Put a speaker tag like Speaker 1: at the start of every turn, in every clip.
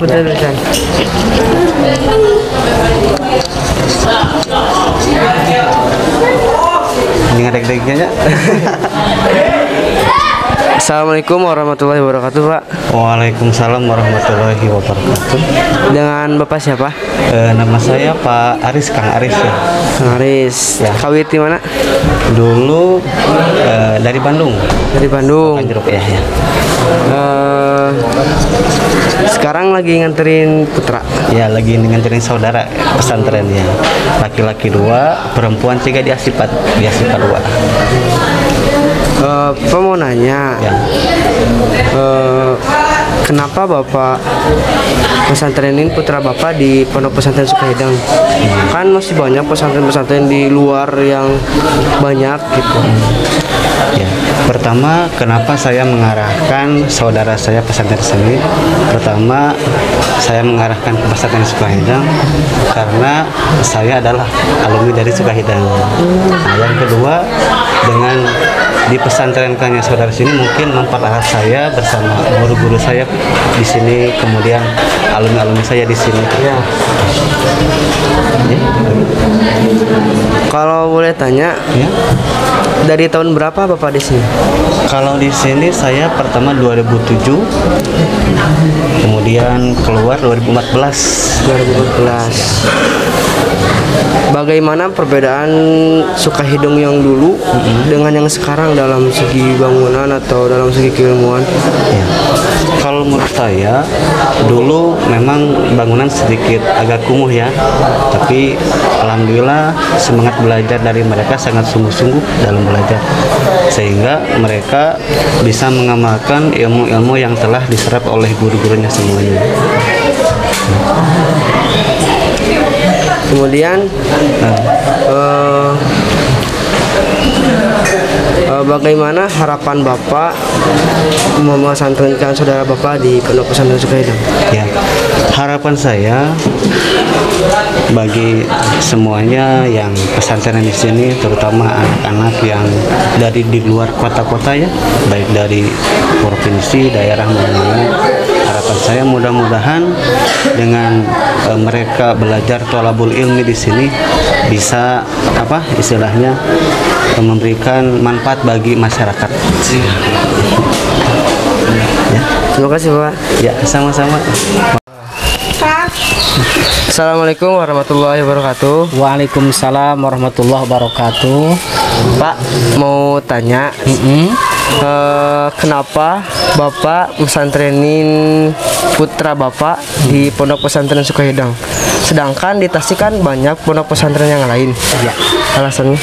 Speaker 1: Betul.
Speaker 2: Ini ngadeg-degnya.
Speaker 1: Assalamualaikum warahmatullahi wabarakatuh, Pak.
Speaker 2: Waalaikumsalam warahmatullahi wabarakatuh.
Speaker 1: Dengan Bapak siapa?
Speaker 2: Nama saya Pak Aris, Kang Aris ya.
Speaker 1: Kang Aris.
Speaker 2: Ya.
Speaker 1: Kawit di mana?
Speaker 2: Dulu dari Bandung.
Speaker 1: Dari Bandung.
Speaker 2: Jeruk ya.
Speaker 1: Sekarang lagi nganterin putra.
Speaker 2: Ya, lagi nganterin saudara pesantren ya. Laki-laki 2, perempuan 3 di Asipat 2.
Speaker 1: Bapak mau nanya,
Speaker 2: Ya.
Speaker 1: kenapa Bapak pesantrenin putra Bapak di Pondok Pesantren Sukahidang? Kan masih banyak pesantren-pesantren di luar yang banyak gitu.
Speaker 2: Ya, pertama kenapa saya mengarahkan saudara saya pesantren sini? Pertama, saya mengarahkan ke pesantren Sukahidang karena saya adalah alumni dari Sukahidang. Nah, yang kedua, dengan di pesantrenkannya saudara sini mungkin mempererat saya bersama guru-guru saya di sini, kemudian alumni-alumni saya di sini.
Speaker 1: Ya. Kalau boleh tanya,
Speaker 2: Ya.
Speaker 1: dari tahun berapa Bapak di sini?
Speaker 2: Kalau di sini saya pertama 2007, kemudian keluar 2014.
Speaker 1: 2014. Bagaimana perbedaan Sukahidung yang dulu dengan yang sekarang dalam segi bangunan atau dalam segi keilmuan?
Speaker 2: Ya. Kalau menurut saya dulu memang bangunan sedikit agak kumuh ya, tapi alhamdulillah semangat belajar dari mereka sangat sungguh-sungguh dalam belajar, sehingga mereka bisa mengamalkan ilmu-ilmu yang telah diserap oleh guru-gurunya semuanya.
Speaker 1: Kemudian bagaimana harapan Bapak memesantrenkan saudara Bapak di Pondok Pesantren Sukahidang?
Speaker 2: Ya, harapan saya bagi semuanya yang pesantren di sini, terutama anak-anak yang dari di luar kota-kota ya, baik dari provinsi, daerah mana-mana. Harapan saya mudah-mudahan dengan mereka belajar thalabul ilmi di sini bisa istilahnya memberikan manfaat bagi masyarakat. Ya.
Speaker 1: Terima kasih Pak.
Speaker 2: Ya, sama-sama.
Speaker 1: Assalamualaikum warahmatullahi wabarakatuh.
Speaker 3: Waalaikumsalam warahmatullahi wabarakatuh.
Speaker 1: Pak, mau tanya, kenapa Bapak pesantrenin putra Bapak di Pondok Pesantren Sukahidang, sedangkan di Tasik kan banyak pondok pesantren yang lain?
Speaker 3: Ya.
Speaker 1: Alasannya?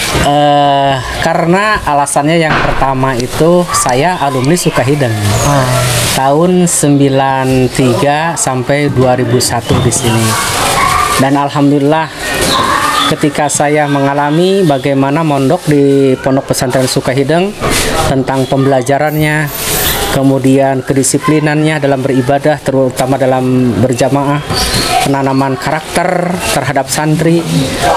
Speaker 3: Karena alasannya yang pertama itu saya alumni Sukahidang. Tahun 93 sampai 2001 di sini. Dan alhamdulillah ketika saya mengalami bagaimana mondok di Pondok Pesantren Sukahidang, tentang pembelajarannya, kemudian kedisiplinannya dalam beribadah, terutama dalam berjamaah, penanaman karakter terhadap santri,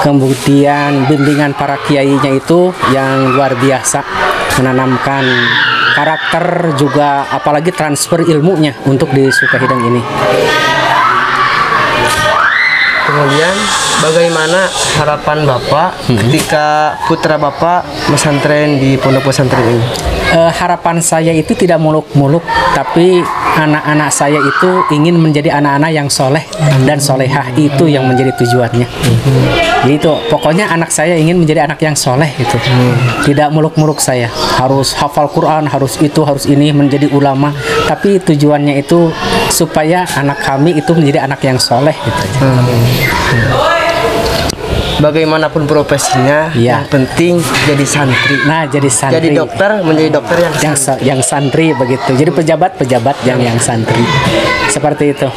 Speaker 3: kemudian bimbingan para kiainya itu yang luar biasa, menanamkan karakter juga, apalagi transfer ilmunya untuk di Sukahidang ini.
Speaker 1: Kemudian bagaimana harapan Bapak ketika putra Bapak pesantren di pondok pesantren ini?
Speaker 3: Harapan saya itu tidak muluk-muluk, tapi anak-anak saya itu ingin menjadi anak-anak yang soleh dan solehah, itu yang menjadi tujuannya. Jadi itu pokoknya anak saya ingin menjadi anak yang soleh itu. Tidak muluk-muluk saya harus hafal Quran, harus itu, harus ini, menjadi ulama, tapi tujuannya itu supaya anak kami itu menjadi anak yang soleh gitu.
Speaker 1: Bagaimanapun profesinya,
Speaker 3: ya,
Speaker 1: yang penting jadi santri.
Speaker 3: Nah, jadi santri.
Speaker 1: Jadi dokter, menjadi dokter
Speaker 3: yang santri begitu. Jadi pejabat yang santri. Seperti itu.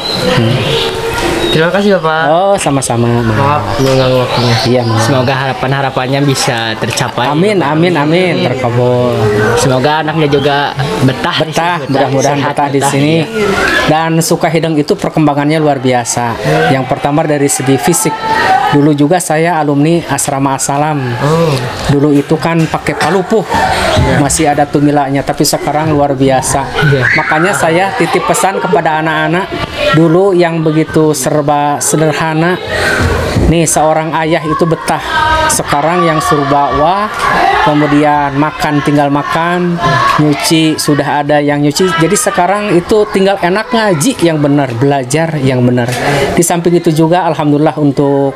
Speaker 1: Terima kasih Bapak.
Speaker 3: Oh, sama-sama.
Speaker 1: Maaf mengganggu waktunya.
Speaker 3: Iya,
Speaker 4: Semoga harapan-harapannya bisa tercapai.
Speaker 3: Amin, terkabul.
Speaker 4: Semoga anaknya juga betah,
Speaker 3: mudah-mudahan betah di sini.
Speaker 4: Ya.
Speaker 3: Dan Sukahidang itu perkembangannya luar biasa. Yang pertama dari segi fisik, Dulu juga saya alumni Asrama Assalam. Dulu itu kan pakai palupuh, masih ada tumilanya, tapi sekarang luar biasa. Makanya saya titip pesan kepada anak-anak dulu yang begitu serba sederhana. Nih, seorang ayah itu betah. Sekarang yang serba wah, kemudian makan tinggal makan, nyuci sudah ada yang nyuci. Jadi sekarang itu tinggal enak ngaji yang benar, belajar yang benar. Di samping itu juga alhamdulillah untuk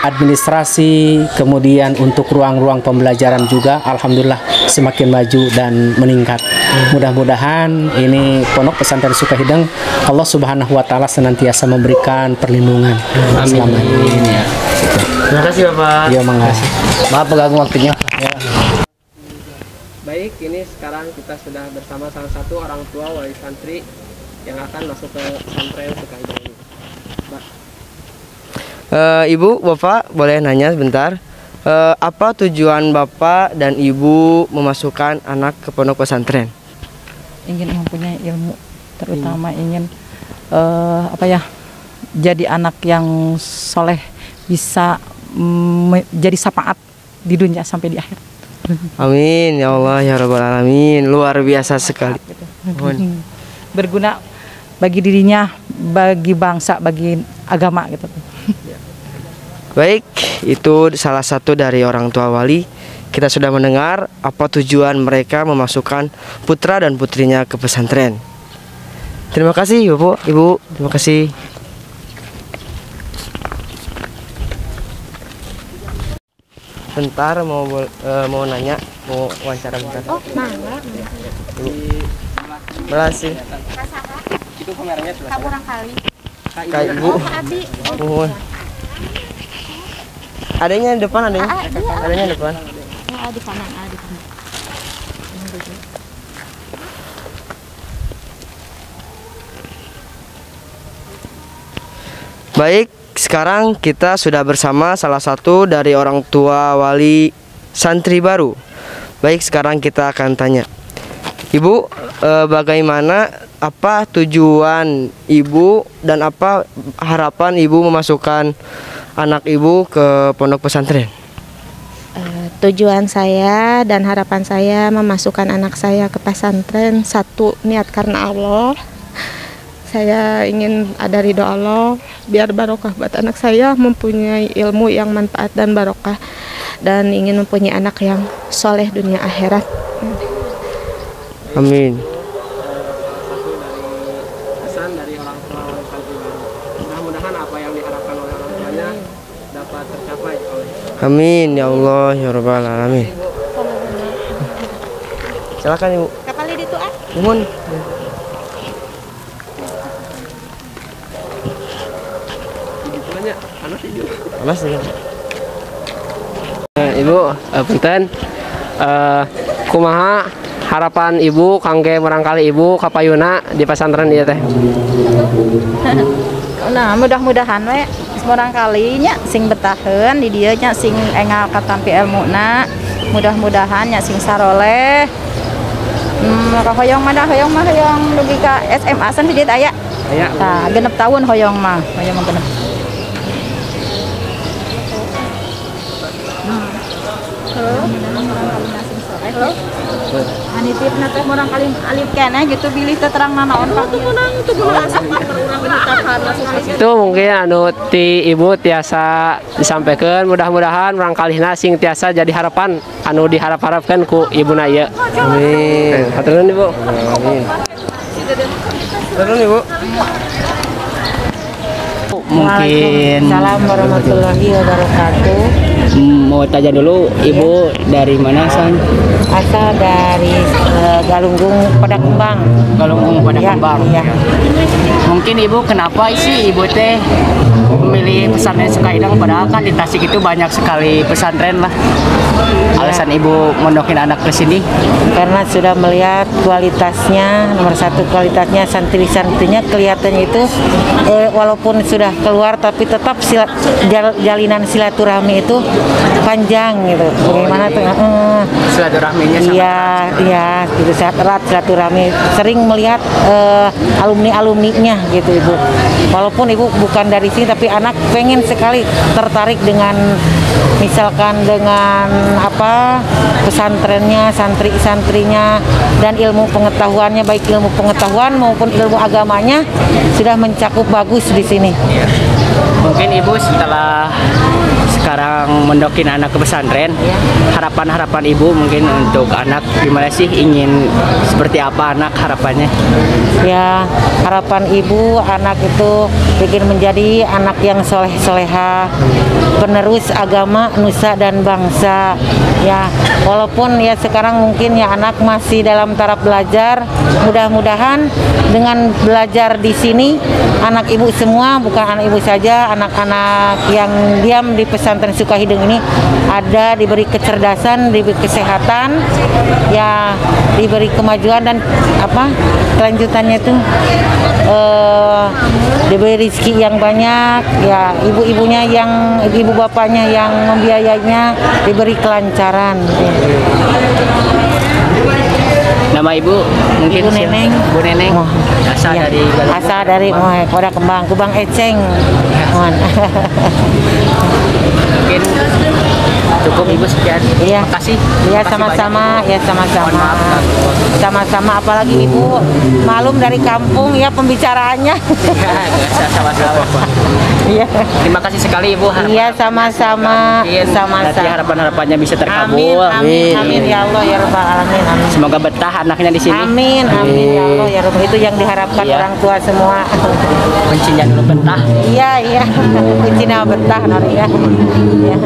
Speaker 3: administrasi, kemudian untuk ruang-ruang pembelajaran juga alhamdulillah semakin maju dan meningkat. Mudah-mudahan ini Pondok Pesantren Sukahideng Allah Subhanahu wa taala senantiasa memberikan perlindungan selamanya.
Speaker 1: Terima kasih Bapak.
Speaker 3: Ya, makasih.
Speaker 4: Maaf pengganggu waktunya.
Speaker 1: Baik, ini sekarang kita sudah bersama salah satu orang tua wali santri yang akan masuk ke pesantren Sukahideng ini. Ibu, Bapak boleh nanya sebentar? Apa tujuan Bapak dan Ibu memasukkan anak ke pondok pesantren?
Speaker 5: Ingin mempunyai ilmu, terutama ingin jadi anak yang soleh, bisa jadi syafaat di dunia sampai di akhir.
Speaker 1: Amin ya Allah ya Rabbal Alamin. Luar biasa sekali.
Speaker 5: Berguna bagi dirinya, bagi bangsa, bagi agama gitu.
Speaker 1: Baik, itu salah satu dari orang tua wali. Kita sudah mendengar apa tujuan mereka memasukkan putra dan putrinya ke pesantren. Terima kasih Bapak, Ibu. Terima kasih. Bentar mau nanya, mau wawancara bentar.
Speaker 6: Oh, mangga.
Speaker 1: Makasih.
Speaker 6: Itu kameranya kurang kali.
Speaker 1: Kak Ibu.
Speaker 6: Oh, Abi.
Speaker 1: Mohon. Adanya di depan, adanya. Adanya di depan.
Speaker 6: Oh, di kanan, di kanan.
Speaker 1: Baik, sekarang kita sudah bersama salah satu dari orang tua wali santri baru. Baik, sekarang kita akan tanya. Ibu, bagaimana, apa tujuan Ibu dan apa harapan Ibu memasukkan anak Ibu ke pondok pesantren?
Speaker 6: Tujuan saya dan harapan saya memasukkan anak saya ke pesantren, satu, niat karena Allah. Saya ingin ada ridho Allah, biar barokah buat anak saya, mempunyai ilmu yang manfaat dan barokah, dan ingin mempunyai anak yang soleh dunia akhirat.
Speaker 1: Amin.
Speaker 7: Pesan dari orang tua wali santri baru. Mudah-mudahan apa yang diharapkan oleh orang tuanya dapat tercapai oleh.
Speaker 1: Amin ya Allah ya Rabbal Alamin. Silakan Ibu.
Speaker 6: Kapal itu
Speaker 1: Mohon. Panas ya.
Speaker 7: Ibu, punten. Kumaha harapan Ibu kangge merangkali Ibu kapayuna di pesantren ieu teh?
Speaker 5: Nah, mudah-mudahan we barangkali nya sing betaheun di dieu nya sing engal katampi ilmuna, mudah-mudahan nya sing saroleh. Hoyong mah dugi ka SMA san hiji aya.
Speaker 7: Aya.
Speaker 5: Tah, 6 tahun hoyong mah genep. Halo. Anitipna teh urang kali alif keneh gitu bilih teh terang nanaon Pak.
Speaker 7: Itu mungkin anu ti Ibu tiasa disampaikan, mudah-mudahan urangkalihna sing tiasa jadi harapan anu diharap-harapkan ku ibuna ieu.
Speaker 1: Amin.
Speaker 7: Haturun Ibu.
Speaker 1: Amin. Haturun Ibu.
Speaker 4: Mungkin
Speaker 5: Salam warahmatullahi wabarakatuh.
Speaker 4: mau tanya dulu Ibu dari mana San?
Speaker 5: Asal dari Galunggung pada Kembang.
Speaker 4: Galunggung pada
Speaker 5: Iya,
Speaker 4: Kembang.
Speaker 5: iya.
Speaker 4: Mungkin Ibu kenapa sih Ibu teh memilih pesantren Sukahideng padahal kan di Tasik itu banyak sekali pesantren lah. Alasan Ibu mondokin anak ke sini?
Speaker 5: Karena sudah melihat kualitasnya, nomor satu kualitasnya, santri-santrinya kelihatannya itu walaupun sudah keluar tapi tetap jalinan silaturahmi itu panjang gitu. Bagaimana tuh
Speaker 4: silaturahminya sangat
Speaker 8: Iya,
Speaker 4: erat.
Speaker 8: iya, gitu sangat erat silaturahmi. Sering melihat alumni-alumninya gitu Ibu. Walaupun Ibu bukan dari sini, tapi anak pengen sekali tertarik dengan misalkan dengan apa pesantrennya, santri-santrinya, dan ilmu pengetahuannya, baik ilmu pengetahuan maupun ilmu agamanya sudah mencakup bagus di sini.
Speaker 4: Mungkin Ibu setelah sekarang mendokin anak ke pesantren, harapan-harapan Ibu mungkin untuk anak gimana sih, ingin seperti apa anak harapannya?
Speaker 8: Ya, harapan ibu anak itu ingin menjadi anak yang soleh-soleha, penerus agama nusa dan bangsa. Ya, walaupun ya sekarang mungkin ya anak masih dalam taraf belajar, mudah-mudahan dengan belajar di sini anak ibu semua, bukan anak ibu saja, anak-anak yang diam di pesantren Sukahideng ini ada diberi kecerdasan, diberi kesehatan, ya diberi kemajuan dan apa kelanjutannya itu diberi rezeki yang banyak, ya ibu-ibunya yang ibu bapaknya yang membiayainya diberi kelancaran.
Speaker 4: Nama Ibu mungkin
Speaker 8: Ibu Neneng.
Speaker 4: Bu Neneng.
Speaker 8: Oh,
Speaker 4: Asal
Speaker 8: iya.
Speaker 4: dari
Speaker 8: Asal dari Koda Kembang, Kubang Eceng. Mohon.
Speaker 4: mungkin cukup Ibu sekian.
Speaker 8: Iya.
Speaker 4: Makasih.
Speaker 8: Iya,
Speaker 4: Makasih
Speaker 8: sama-sama,
Speaker 4: banyak, Ibu.
Speaker 8: ya sama-sama.
Speaker 4: Mohon maaf, Kak.
Speaker 8: Sama-sama, apalagi Ibu malum dari kampung ya pembicaraannya.
Speaker 4: Ya, sama-sama.
Speaker 8: Iya.
Speaker 4: Terima kasih sekali Ibu.
Speaker 8: Iya, sama-sama.
Speaker 4: Mungkin nanti
Speaker 8: Sama-sama.
Speaker 4: harapan-harapannya bisa
Speaker 8: Amin,
Speaker 4: terkabul.
Speaker 8: amin, amin ya Allah ya Rabbal alamin. Amin.
Speaker 4: Semoga betah anaknya di sini.
Speaker 8: Amin, amin ya Allah ya Rabbal. Itu yang diharapkan
Speaker 4: Iya.
Speaker 8: orang tua semua.
Speaker 4: Kuncinya dulu betah.
Speaker 8: Iya, iya. Kunci nama betah Nori ya. Iya.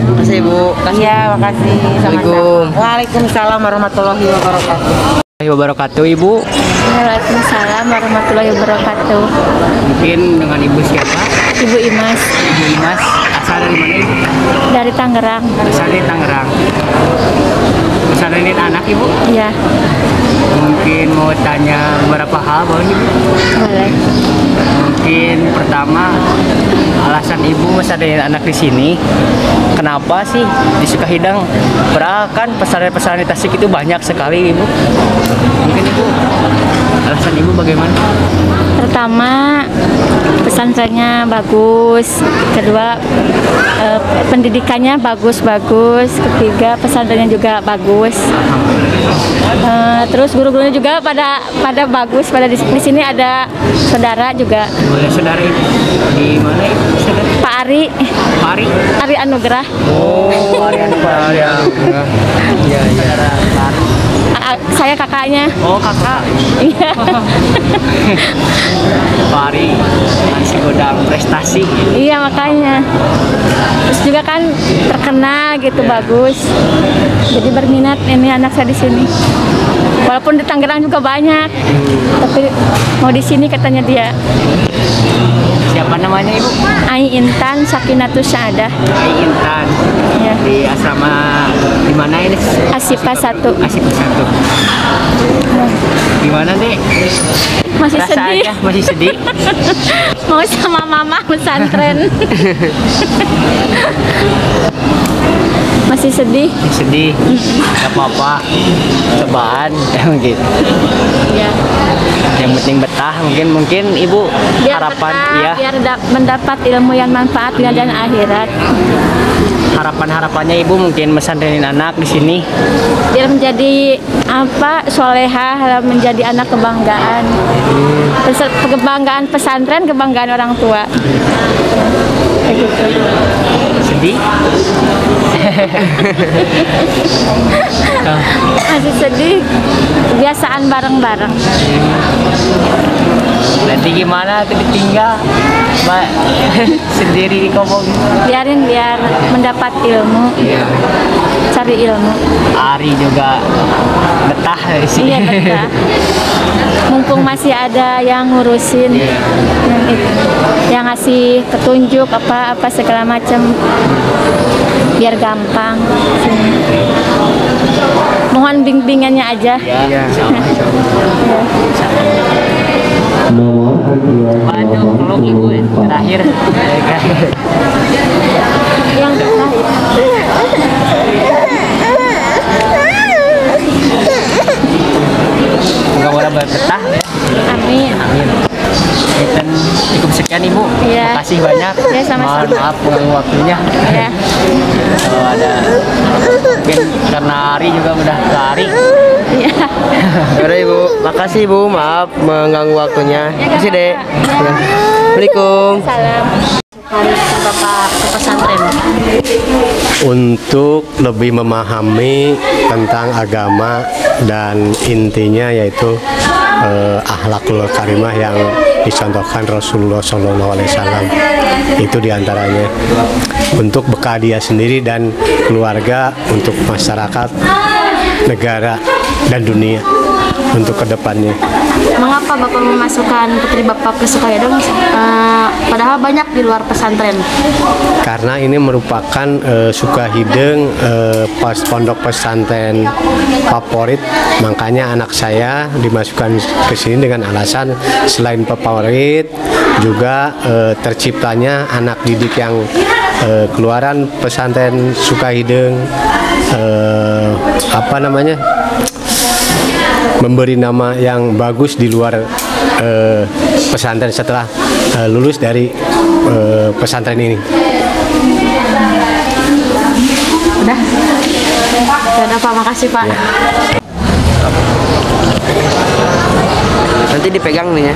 Speaker 1: Terima kasih Ibu.
Speaker 8: Iya, makasih. Sama-sama.
Speaker 1: Assalamualaikum.
Speaker 8: Waalaikumsalam warahmatullahi wabarakatuh.
Speaker 4: Wabarakatuh Ibu.
Speaker 5: Waalaikumsalam warahmatullahi wabarakatuh.
Speaker 4: Mungkin dengan Ibu siapa?
Speaker 5: Ibu Imas
Speaker 4: Ibu Imas. Asal dari mana Ibu?
Speaker 5: dari Tangerang.
Speaker 4: Asal dari Tangerang. Pesantrenin anak Ibu.
Speaker 5: Ya,
Speaker 4: Mungkin mau tanya beberapa hal boleh Ibu?
Speaker 5: boleh.
Speaker 4: Mungkin pertama, alasan Ibu pesantrenin anak di sini, kenapa sih di Sukahideng? Padahal kan pesantren-pesantren di Tasik itu banyak sekali Ibu. Mungkin Ibu, alasan Ibu bagaimana?
Speaker 5: Pertama, pesantrennya bagus. Kedua, pendidikannya bagus-bagus. Ketiga, pesantrennya juga bagus. Terus guru-gurunya juga pada bagus. Pada di sini ada saudara juga.
Speaker 4: Boleh saudara Ibu di mana Ibu? Saudara?
Speaker 5: Pak Ari,
Speaker 4: Pak Ari.
Speaker 5: Ari Anugrah.
Speaker 4: Oh, Arian Pak Arian. Iya, iya.
Speaker 5: Saya kakaknya.
Speaker 4: Oh, kakak.
Speaker 5: Iya.
Speaker 4: Pak Ari masih godang prestasi.
Speaker 5: Iya, makanya. Terus juga kan terkenal gitu, bagus. Jadi berminat ini anak saya di sini. Walaupun di Tangerang juga banyak, tapi mau di sini katanya dia.
Speaker 4: Siapa namanya Ibu?
Speaker 5: Ai Intan Sakinatus Saadah.
Speaker 4: Ai Intan.
Speaker 5: Ya.
Speaker 4: Di asrama di mana ini?
Speaker 5: Asipa 1.
Speaker 4: Asipa 1. Gimana deh?
Speaker 5: Masih
Speaker 4: Rasa
Speaker 5: sedih.
Speaker 4: aja, masih sedih.
Speaker 5: Mau sama mama pesantren. Masih sedih.
Speaker 4: Sedih. Gak apa-apa. Cobaan gitu.
Speaker 5: Iya.
Speaker 4: Yang penting betah. Mungkin Ibu
Speaker 5: Biar
Speaker 4: harapan
Speaker 5: betah,
Speaker 4: ya.
Speaker 5: biar mendapat ilmu yang manfaat dunia dan akhirat.
Speaker 4: Harapan-harapannya Ibu mungkin mesantrenin anak di sini.
Speaker 5: Biar menjadi apa solehah, menjadi anak kebanggaan. Kebanggaan pesantren, kebanggaan orang tua. Kayak gitu.
Speaker 4: Sedih.
Speaker 5: Masih sedih. Kebiasaan bareng-bareng.
Speaker 4: Nanti gimana tuh ditinggal Mbak sendiri di Kobong.
Speaker 5: Biarin biar mendapat ilmu, cari ilmu.
Speaker 4: Ari juga betah di sini.
Speaker 5: Iya betah. Mumpung masih ada yang ngurusin, yang ngasih petunjuk apa segala macam, biar gampang. Sini. Mohon bimbingannya aja.
Speaker 4: Ya, Waduh, peluk Ibu terakhir.
Speaker 5: Yang terakhir.
Speaker 4: mudah-mudahan berkah ya.
Speaker 5: Amin.
Speaker 4: Amin. Kita cukup sekian Ibu.
Speaker 5: Iya.
Speaker 4: Terima kasih banyak.
Speaker 5: Ya, sama-sama.
Speaker 4: Mohon maaf mengganggu waktunya.
Speaker 5: Ya.
Speaker 4: Kalau ada mungkin karena hari juga udah lari.
Speaker 5: Iya.
Speaker 1: Yaudah Ibu, makasih Ibu, maaf mengganggu waktunya.
Speaker 5: Ya,
Speaker 1: Makasih Dek. Ya. Assalamualaikum.
Speaker 5: Salam. Bapak ke pesantren.
Speaker 9: Untuk lebih memahami tentang agama dan intinya yaitu akhlakul karimah yang dicontohkan Rasulullah SAW, itu diantaranya untuk bekal dia sendiri dan keluarga, untuk masyarakat, negara dan dunia untuk kedepannya.
Speaker 10: Mengapa Bapak memasukkan putri Bapak ke Sukahideng padahal banyak di luar pesantren?
Speaker 9: Karena ini merupakan Sukahideng pondok pesantren favorit, makanya anak saya dimasukkan ke sini dengan alasan selain favorit juga terciptanya anak didik yang keluaran pesantren Sukahideng, memberi nama yang bagus di luar pesantren setelah lulus dari pesantren ini.
Speaker 10: Udah Pak, makasih Pak.
Speaker 9: Ya.
Speaker 1: Nanti dipegang nih ya.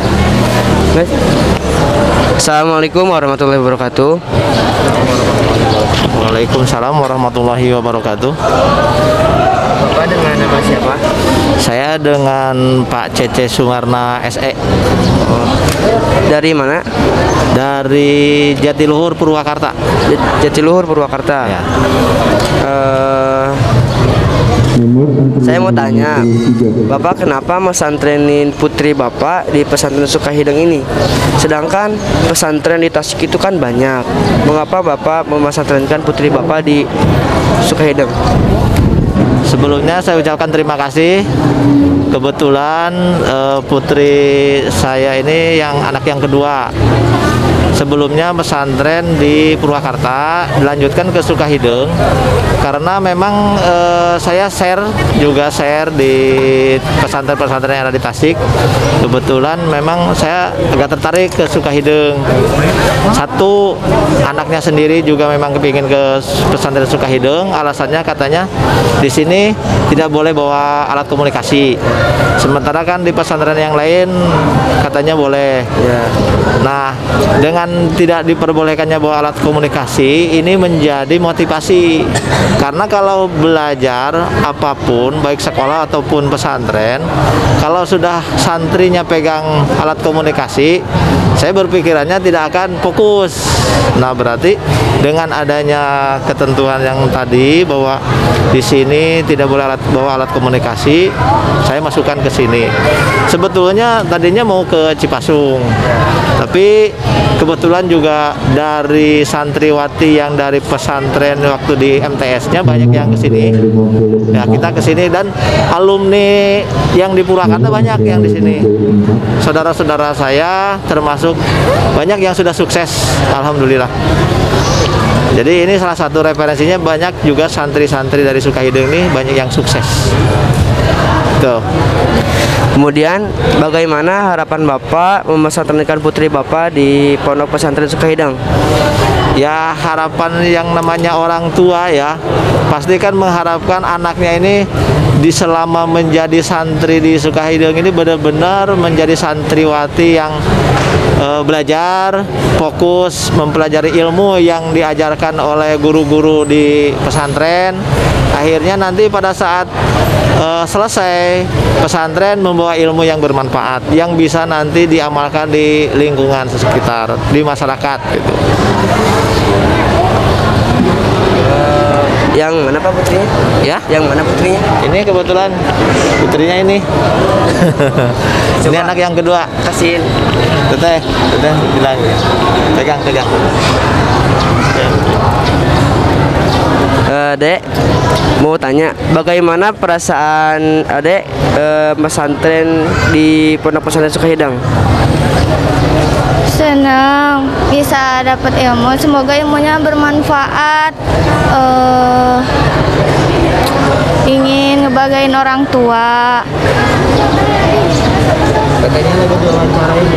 Speaker 1: Guys. Assalamualaikum warahmatullahi wabarakatuh.
Speaker 11: Waalaikumsalam warahmatullahi wabarakatuh.
Speaker 1: Bapak dengan nama siapa?
Speaker 11: Saya dengan Pak Cece Sumarna SE.
Speaker 1: Dari mana?
Speaker 11: Dari Jatiluhur Purwakarta.
Speaker 1: Jatiluhur Purwakarta.
Speaker 11: Ya.
Speaker 1: Saya mau tanya, Bapak kenapa mesantrenin putri Bapak di pesantren Sukahideng ini? Sedangkan pesantren di Tasik itu kan banyak. Mengapa Bapak memesantrenkan putri Bapak di Sukahideng?
Speaker 11: Sebelumnya saya ucapkan terima kasih. Kebetulan putri saya ini yang anak yang kedua. Sebelumnya pesantren di Purwakarta, dilanjutkan ke Sukahideng karena memang saya share di pesantren-pesantren yang ada di Tasik. Kebetulan memang saya agak tertarik ke Sukahideng. Satu, anaknya sendiri juga memang kepingin ke pesantren Sukahideng. Alasannya katanya di sini tidak boleh bawa alat komunikasi. Sementara kan di pesantren yang lain katanya boleh. Nah, dengan tidak diperbolehkannya bawa alat komunikasi, ini menjadi motivasi. Karena kalau belajar apapun, baik sekolah ataupun pesantren, kalau sudah santrinya pegang alat komunikasi, saya berpikirannya tidak akan fokus. Nah, berarti dengan adanya ketentuan yang tadi bahwa di sini tidak boleh bawa alat komunikasi, saya masukkan ke sini. Sebetulnya tadinya mau ke Cipasung, tapi kebetulan juga dari santriwati yang dari pesantren waktu di MTS-nya banyak yang ke sini. Ya, kita ke sini dan alumni yang di Purwakarta banyak yang di sini. Saudara-saudara saya termasuk banyak yang sudah sukses, alhamdulillah. Jadi ini salah satu referensinya, banyak juga santri-santri dari Sukahideng ini banyak yang sukses. Tuh.
Speaker 1: Kemudian bagaimana harapan Bapak memesantrenkan putri Bapak di pondok pesantren Sukahideng?
Speaker 11: Ya, harapan yang namanya orang tua ya, pasti kan mengharapkan anaknya ini selama menjadi santri di Sukahideng ini benar-benar menjadi santriwati yang belajar, fokus mempelajari ilmu yang diajarkan oleh guru-guru di pesantren. Akhirnya nanti pada saat selesai pesantren membawa ilmu yang bermanfaat, yang bisa nanti diamalkan di lingkungan sekitar, di masyarakat gitu.
Speaker 1: Yang mana Pak putrinya?
Speaker 11: Ya?
Speaker 1: Yang mana putrinya?
Speaker 11: Ini kebetulan putrinya ini. Ini anak yang kedua.
Speaker 1: Kasihin.
Speaker 11: Teteh bilang. Pegang.
Speaker 1: Dek, mau tanya, bagaimana perasaan Adek pesantren di pondok pesantren Sukahideng?
Speaker 10: Senang, bisa dapat ilmu, semoga ilmunya bermanfaat. Ingin ngebagain orang tua.
Speaker 1: Katanya lagi diwawancarain.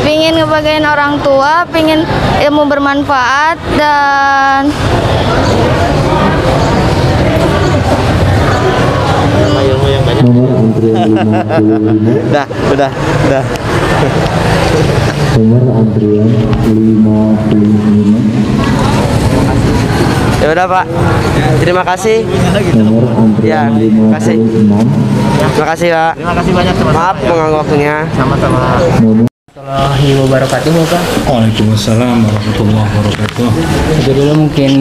Speaker 10: Pingin ngebagain orang tua, pingin ilmu bermanfaat dan
Speaker 11: ilmu yang banyak. Udah.
Speaker 12: Nomor antrian 55.
Speaker 1: Ya udah Pak, terima kasih.
Speaker 12: Nomor
Speaker 1: Ya,
Speaker 12: antrian
Speaker 1: terima kasih.
Speaker 12: 56.
Speaker 1: Terima kasih Pak.
Speaker 11: Terima kasih banyak teman-teman.
Speaker 1: Maaf mengganggu waktunya.
Speaker 11: Sama-sama.
Speaker 4: Warahmatullahi wabarakatuh Bapak.
Speaker 13: Waalaikumsalam warahmatullahi wabarakatuh.
Speaker 4: Jadi dulu mungkin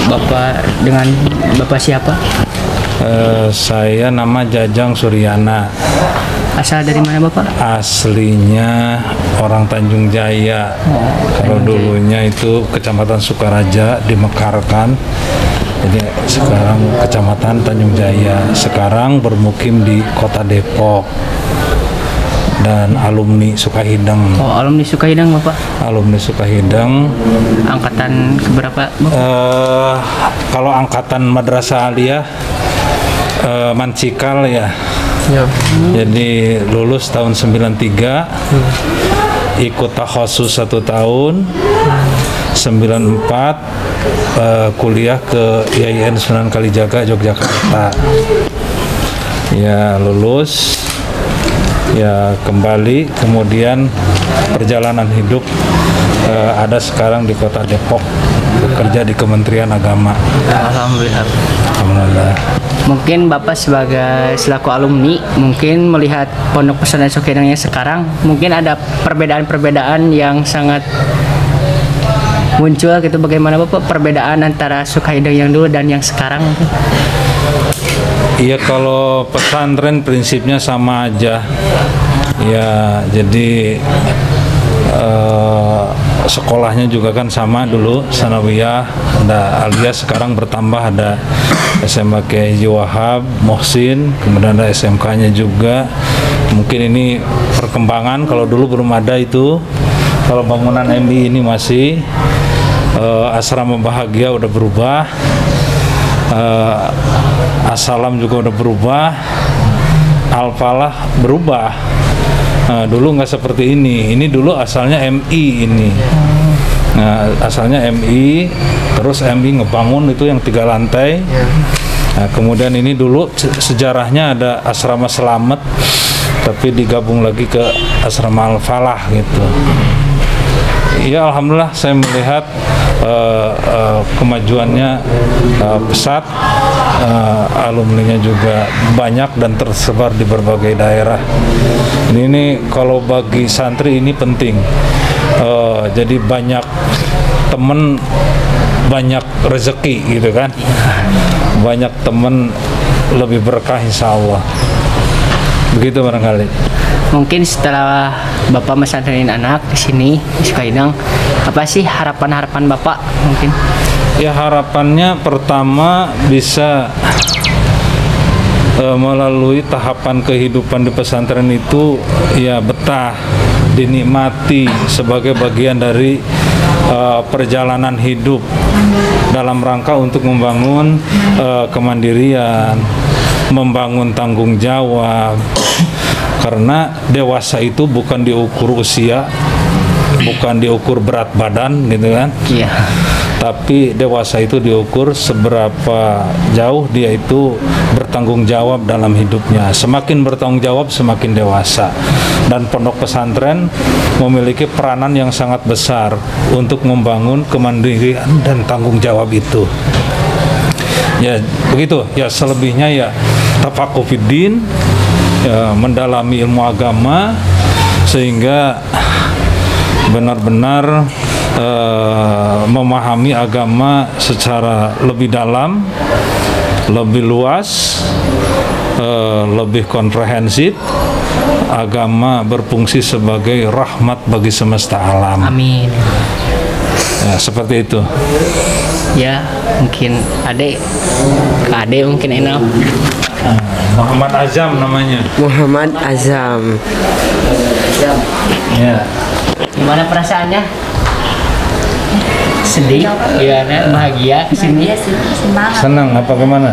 Speaker 4: Bapak dengan Bapak siapa?
Speaker 13: Saya nama Jajang Suryana.
Speaker 4: Asal dari mana Bapak?
Speaker 13: Aslinya orang Tanjung Jaya. Kalau dulunya itu Kecamatan Sukaraja dimekarkan. Jadi sekarang Kecamatan Tanjung Jaya. Sekarang bermukim di Kota Depok. Dan alumni Sukahideng.
Speaker 4: Oh, alumni Sukahideng Bapak.
Speaker 13: Alumni Sukahideng.
Speaker 4: Angkatan keberapa Bapak?
Speaker 13: Kalau angkatan Madrasah Aliyah Mancikal ya. Jadi lulus tahun 93, ikut takhasus 1 tahun, 94 kuliah ke IAIN Sunan Kalijaga Yogyakarta. Ya lulus, ya kembali, kemudian perjalanan hidup ada sekarang di Kota Depok, bekerja di Kementerian Agama.
Speaker 4: Alhamdulillah.
Speaker 13: Alhamdulillah.
Speaker 4: Mungkin Bapak sebagai selaku alumni mungkin melihat Pondok Pesantren Sukahideng yang sekarang mungkin ada perbedaan-perbedaan yang sangat muncul gitu. Bagaimana Bapak perbedaan antara Sukahideng yang dulu dan yang sekarang?
Speaker 13: Iya, kalau pesantren prinsipnya sama aja. Ya, jadi sekolahnya juga kan sama dulu, sanawiyah, ada aliyah, sekarang bertambah ada SMA Kiai Wahab, Mohsin, kemudian ada SMK-nya juga. Mungkin ini perkembangan, kalau dulu belum ada itu. Kalau bangunan MI ini masih, asrama bahagia udah berubah, Assalam juga udah berubah, Al-Falah berubah. Dulu nggak seperti ini. Ini dulu asalnya MI ini. Nah, asalnya MI, terus MI ngebangun itu yang 3 lantai. Nah, kemudian ini dulu sejarahnya ada asrama Selamat, tapi digabung lagi ke asrama Al-Falah gitu. Ya alhamdulillah saya melihat kemajuannya pesat, alumninya juga banyak dan tersebar di berbagai daerah. Ini kalau bagi santri ini penting, jadi banyak temen, banyak rezeki gitu kan, banyak temen, lebih berkah insya Allah. Begitu barangkali.
Speaker 4: Mungkin setelah Bapak mesantrenin anak di sini di Sukahideng, apa sih harapan-harapan Bapak mungkin?
Speaker 13: Ya harapannya pertama bisa melalui tahapan kehidupan di pesantren itu ya betah, dinikmati sebagai bagian dari perjalanan hidup dalam rangka untuk membangun kemandirian, membangun tanggung jawab. Karena dewasa itu bukan diukur usia, bukan diukur berat badan gitu kan.
Speaker 4: Iya.
Speaker 13: Tapi dewasa itu diukur seberapa jauh dia itu bertanggung jawab dalam hidupnya. Semakin bertanggung jawab semakin dewasa. Dan pondok pesantren memiliki peranan yang sangat besar untuk membangun kemandirian dan tanggung jawab itu. Ya begitu. Ya selebihnya ya tafaqquh fiddin, ya, mendalami ilmu agama sehingga benar-benar memahami agama secara lebih dalam, lebih luas, lebih komprehensif. Agama berfungsi sebagai rahmat bagi semesta alam.
Speaker 4: Amin.
Speaker 13: Ya, seperti itu.
Speaker 4: Ya mungkin adik, ke adik mungkin enak.
Speaker 13: Muhammad Azam namanya.
Speaker 1: Muhammad Azam.
Speaker 13: Ya.
Speaker 4: Gimana perasaannya? Sedih, gimana? Bahagia kesini?
Speaker 13: Senang apa gimana?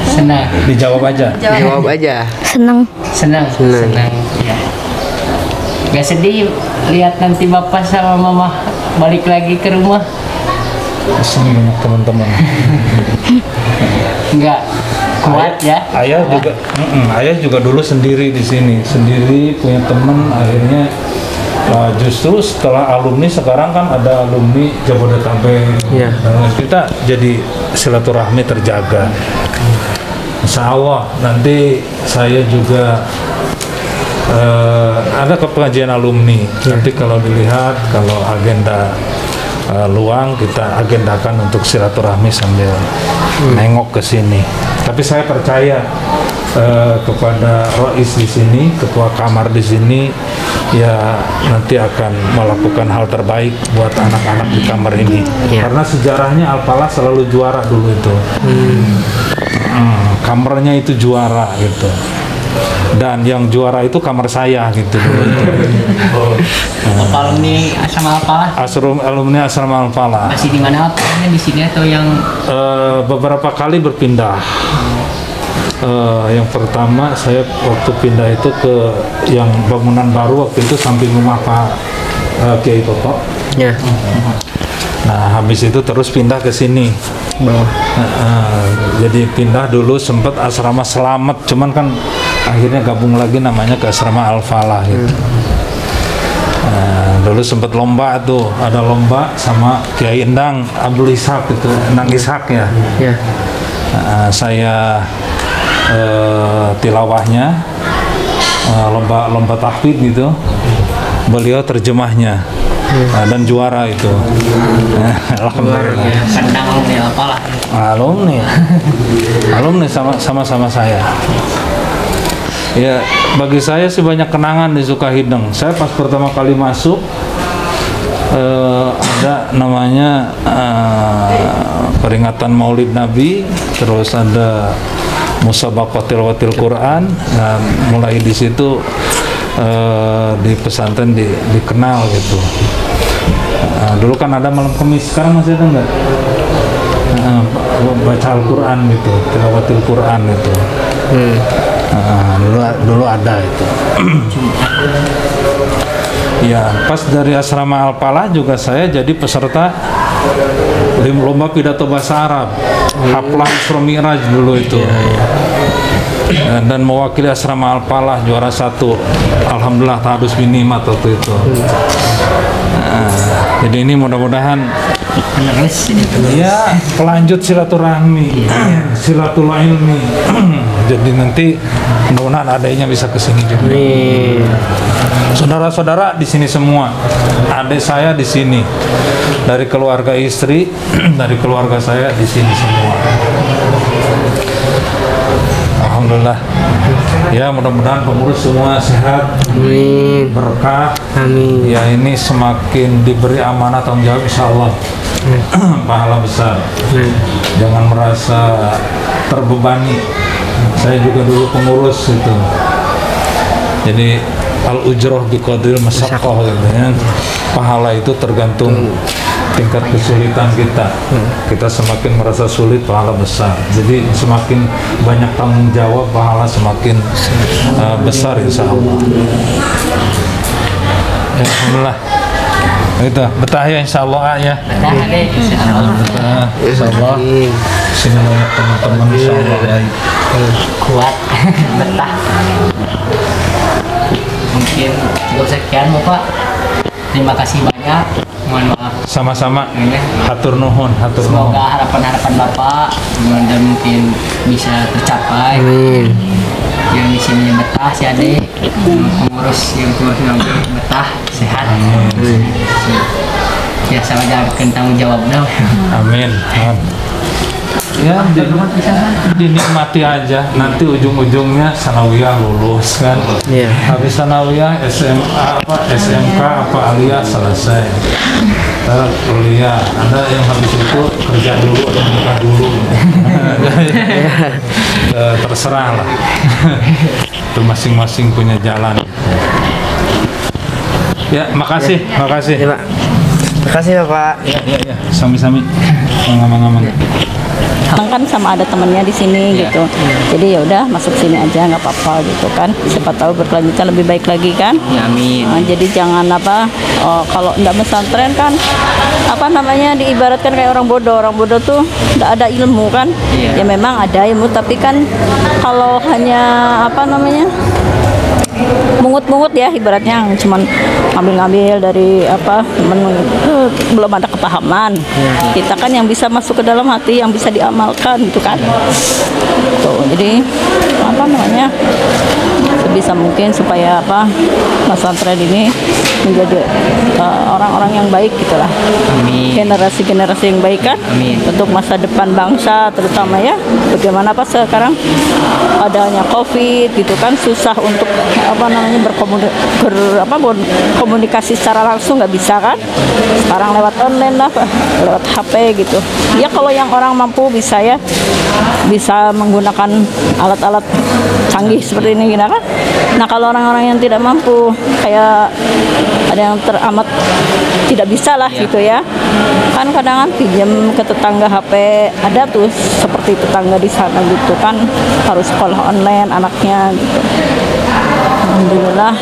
Speaker 4: Senang.
Speaker 13: Dijawab aja.
Speaker 1: Jawab aja.
Speaker 10: Senang.
Speaker 4: Senang. Ya. Gak sedih lihat nanti bapak sama mama balik lagi ke rumah?
Speaker 13: Kesini banyak teman-teman.
Speaker 4: Enggak kuat ya?
Speaker 13: Ayah juga dulu sendiri di sini, sendiri punya teman. Akhirnya justru setelah alumni sekarang kan ada alumni Jabodetabek. Kita jadi silaturahmi terjaga. Insya Allah nanti saya juga ada ke pengajian alumni. Nanti kalau dilihat kalau agenda luang kita agendakan untuk silaturahmi sambil nengok ke sini. Tapi saya percaya kepada Rois di sini, ketua kamar di sini, ya nanti akan melakukan hal terbaik buat anak-anak di kamar ini. Karena sejarahnya Al-Falah selalu juara dulu itu. Kamarnya itu juara gitu. Dan yang juara itu kamar saya gitu.
Speaker 4: Alumni Asrama Al-Falah.
Speaker 13: Alumni Asrama Al-Falah.
Speaker 4: Masih di mana Al-Falahnya, di sini atau yang?
Speaker 13: Beberapa kali berpindah. Yang pertama saya waktu pindah itu ke yang bangunan baru waktu itu samping rumah Pak Kiai Toto.
Speaker 1: Ya.
Speaker 13: Nah habis itu terus pindah ke sini. Jadi pindah dulu sempat asrama Selamat, cuman kan akhirnya gabung lagi namanya ke asrama Al-Falah gitu. Dulu sempat lomba tuh, ada lomba sama Kiai Endang Abdul Ishak itu, Endang Ishak ya. Saya tilawahnya, lomba tahfidz gitu, beliau terjemahnya. Dan juara itu. Alhamdulillah.
Speaker 4: Kandang alumni Al-Falah.
Speaker 13: Alumni sama saya. Ya, bagi saya sih banyak kenangan di Sukahideng. Saya pas pertama kali masuk ada namanya peringatan Maulid Nabi, terus ada musabaqah tilawatil Quran. Nah, mulai di situ di pesantren dikenal gitu. Dulu kan ada malam Kamis, sekarang masih ada nggak? Baca Al-Quran gitu, tilawatil Quran itu. Dulu ada itu. Ya, pas dari asrama Al-Falah juga saya jadi peserta lomba pidato bahasa Arab, Haflah Isra Mi'raj dulu itu. Dan mewakili asrama Al-Falah juara 1. Alhamdulillah tahadus binimat waktu itu. Jadi ini mudah-mudahan ya pelanjut silaturahmi, silaturahmi. Jadi nanti mudah-mudahan adanya bisa kesini juga. Saudara-saudara di sini semua, adik saya di sini, dari keluarga istri, dari keluarga saya di sini semua. Alhamdulillah. Ya mudah-mudahan pengurus semua sehat, berkah. Amin. Ya ini semakin diberi amanah tanggung jawab, insya Allah pahala besar. Jangan merasa terbebani. Saya juga dulu pengurus itu. Jadi al-ujroh biqadril masyaqqah gitu ya. Pahala itu tergantung tingkat kesulitan kita. Kita semakin merasa sulit, pahala besar. Jadi semakin banyak tanggung jawab, pahala semakin besar insya Allah. Ya, alhamdulillah. Itu betah ya insya Allah ya. Betah insya Allah. Sini banyak teman-teman insya Allah baik.
Speaker 4: Kuat, betah. Mungkin cukup sekian Bapak. Terima kasih banyak. Mohon maaf.
Speaker 13: Sama-sama. Hatur nuhun, hatur nuhun.
Speaker 4: Semoga harapan-harapan Bapak dan mungkin bisa tercapai. Amin. Yang di sini betah si adik, pengurus yang betah, sehat. Amin. Ya sama jalan tanggung jawab dong.
Speaker 13: Amin. ya dinikmati aja, nanti ujung-ujungnya sanawiyah lulus kan. Habis sanawiyah SMK apa aliyah selesai, kuliah. Ada yang habis itu kerja dulu atau nikah dulu. Terserah lah. Itu masing-masing punya jalan. Ya, makasih.
Speaker 1: Ya, Pak. Makasih Bapak.
Speaker 13: Ya. Sami-sami. Ngomong-ngomong.
Speaker 14: Kan sama ada temennya di sini gitu, jadi ya udah masuk sini aja nggak apa-apa gitu kan, siapa tahu berkelanjutan lebih baik lagi kan.
Speaker 4: Amin.
Speaker 14: Jadi jangan kalau nggak pesantren kan diibaratkan kayak orang bodoh tuh nggak ada ilmu kan. Ya memang ada ilmu, tapi kan kalau hanya mungut-mungut ya ibaratnya cuman ngambil-ngambil dari belum ada kepahaman. Kita kan yang bisa masuk ke dalam hati, yang bisa diamalkan gitu kan. Tuh, jadi sebisa mungkin supaya pesantren ini menjadi orang-orang yang baik gitulah. Generasi-generasi yang baik kan. Untuk masa depan bangsa terutama ya. Bagaimana sekarang adanya COVID gitu kan, susah untuk berkomunikasi secara langsung, nggak bisa kan. Sekarang lewat online lah, lewat HP gitu. Ya kalau yang orang mampu bisa menggunakan alat-alat canggih seperti ini gitu kan. Nah kalau orang-orang yang tidak mampu, kayak ada yang teramat tidak bisa lah gitu ya, kan kadang pinjam ke tetangga HP, ada tuh seperti tetangga di sana gitu kan, harus sekolah online anaknya gitu. Alhamdulillah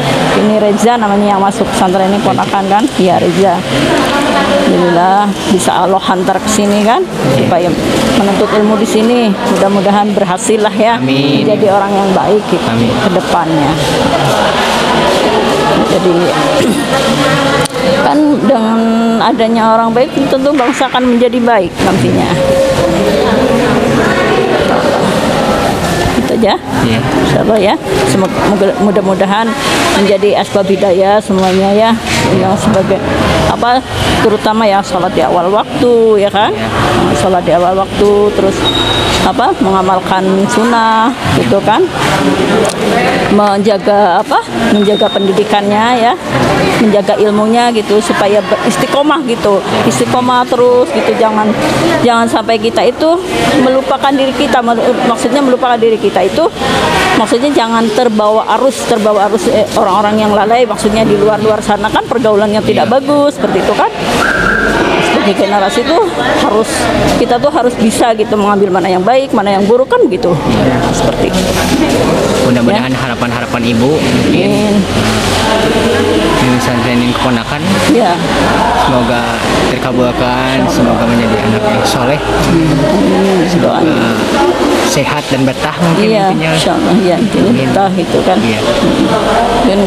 Speaker 14: ini Reza namanya yang masuk pesantren ini, ponakan kan. Iya Reza, alhamdulillah bisa Allah hantar ke sini kan, supaya menuntut ilmu di sini. Mudah-mudahan berhasil lah ya.
Speaker 4: Amin.
Speaker 14: Jadi orang yang baik gitu ke depannya. Jadi kan dengan adanya orang baik tentu bangsa akan menjadi baik nantinya. Itu aja. Insyaallah ya. Mudah-mudahan menjadi asbab hidayah semuanya ya. Yang sebagai terutama ya sholat di awal waktu ya kan. Sholat di awal waktu, terus mengamalkan sunnah gitu kan, menjaga pendidikannya ya, menjaga ilmunya gitu supaya istiqomah terus gitu. Jangan sampai kita itu melupakan diri kita, maksudnya melupakan diri kita itu maksudnya jangan terbawa arus orang-orang yang lalai, maksudnya di luar sana kan pergaulannya tidak bagus seperti itu kan. Sebagai generasi itu kita harus bisa gitu mengambil mana yang baik, mana yang buruk kan begitu. Seperti itu.
Speaker 4: Mudah-mudahan harapan-harapan Ibu pesantrenin keponakan semoga terkabulkan, semoga menjadi anak yang soleh, semoga sehat dan betah mungkin.
Speaker 14: Insyaallah ya, betah itu kan. Dan